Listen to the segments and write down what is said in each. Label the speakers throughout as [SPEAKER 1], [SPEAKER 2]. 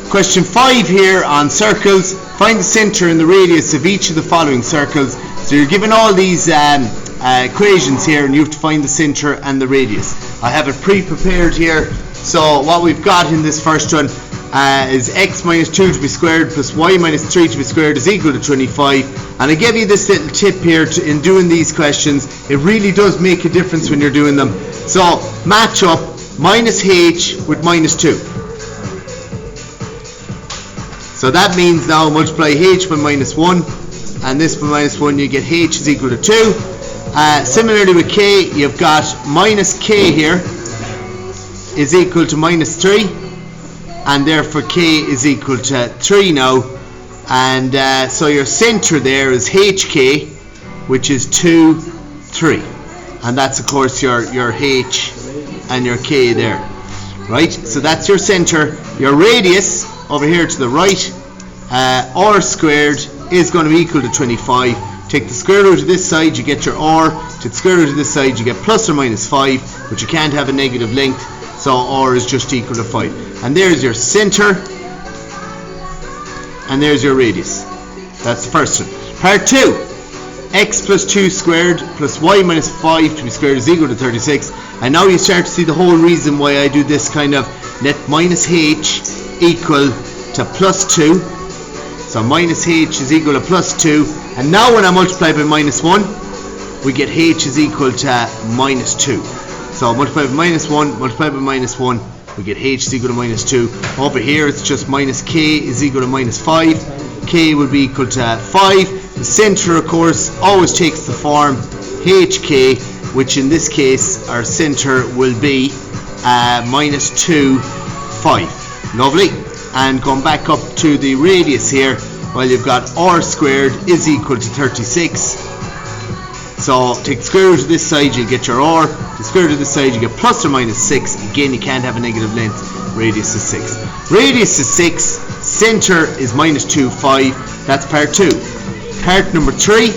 [SPEAKER 1] Question 5 here on circles. Find the centre and the radius of each of the following circles. So you're given all these equations here, and you have to find the centre and the radius. I have it pre-prepared here. So what we've got in this first one is x minus 2 to be squared plus y minus 3 to be squared is equal to 25. And I gave you this little tip here in doing these questions. It really does make a difference when you're doing them. So match up minus h with minus 2. So that means now multiply h by minus 1 and this by minus 1, you get h is equal to 2. Similarly with k, you've got minus k here is equal to minus 3, and therefore k is equal to 3 now. And so your centre there is hk, which is 2, 3. And that's of course your h and your k there. Right? So that's your centre. Your radius over here to the right, r squared is going to be equal to 25. Take the square root of this side, you get your r. Take the square root of this side, you get plus or minus 5, but you can't have a negative length, so r is just equal to 5. And there's your centre, and there's your radius. That's the first one. Part 2. X plus 2 squared plus y minus 5 to be squared is equal to 36. And now you start to see the whole reason why I do this kind of let minus h equal to plus 2. So minus h is equal to plus 2. And now when I multiply by minus 1, we get h is equal to minus 2. So multiply by minus 1, multiply by minus 1, we get h is equal to minus 2. Over here it's just minus k is equal to minus 5. K will be equal to 5. The centre, of course, always takes the form hk, which in this case our centre will be minus 2, 5. Lovely. And going back up to the radius here, well, you've got r squared is equal to 36. So take the square root of this side, you get your r. The square root of this side, you get plus or minus 6. Again, you can't have a negative length. Radius is 6. Radius is 6. Centre is minus 2, 5. That's part 2. Part number 3.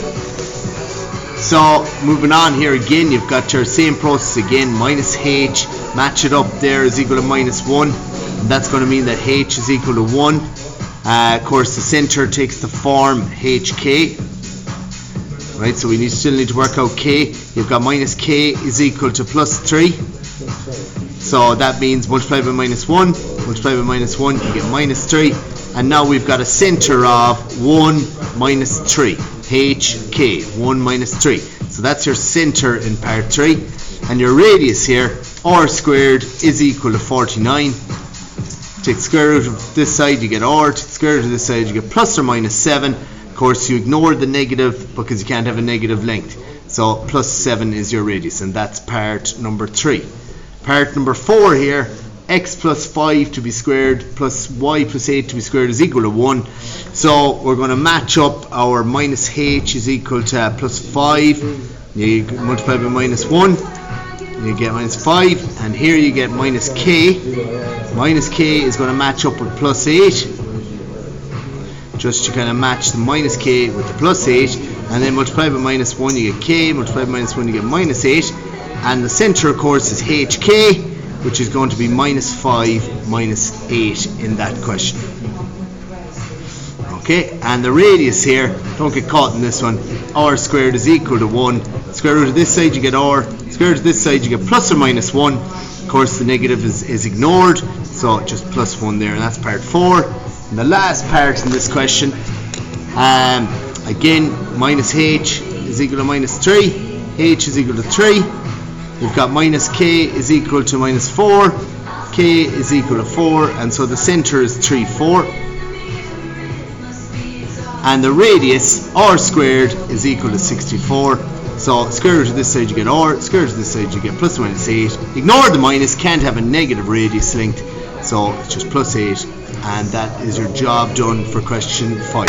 [SPEAKER 1] So moving on here again, you've got your same process again. Minus h, match it up there is equal to minus 1. And that's going to mean that h is equal to 1. Of course, the centre takes the form hk. Right, so we still need to work out k. You've got minus k is equal to plus 3. So that means multiply by minus 1, multiply by minus 1, you get minus 3. And now we've got a centre of 1 minus 3. hk, 1 minus 3. So that's your centre in part 3. And your radius here, r squared is equal to 49. Take the square root of this side, you get r. Take the square root of this side, you get plus or minus 7. Of course, you ignore the negative because you can't have a negative length. So plus 7 is your radius, and that's part number 3. Part number 4 here, x plus 5 to be squared plus y plus 8 to be squared is equal to 1. So we're going to match up our minus h is equal to plus 5. You multiply by minus 1. You get minus 5, and here you get minus k. Minus k is going to match up with plus 8. Just to kind of match the minus k with the plus 8, and then multiply by minus 1, you get k. Multiply by minus 1, you get minus 8. And the centre, of course, is hk, which is going to be minus 5 minus 8 in that question. Okay, and the radius here, don't get caught in this one, r squared is equal to 1. Square root of this side, you get r. Square root of this side, you get plus or minus 1. Of course, the negative is ignored, so just plus 1 there, and that's part 4. And the last part in this question, again, minus h is equal to minus 3. H is equal to 3. We've got minus k is equal to minus 4. K is equal to 4, and so the centre is 3, 4. And the radius, r squared, is equal to 64. So square root of this side you get r, square root of this side you get plus or minus 8. Ignore the minus, can't have a negative radius length, so it's just plus 8. And that is your job done for question 5.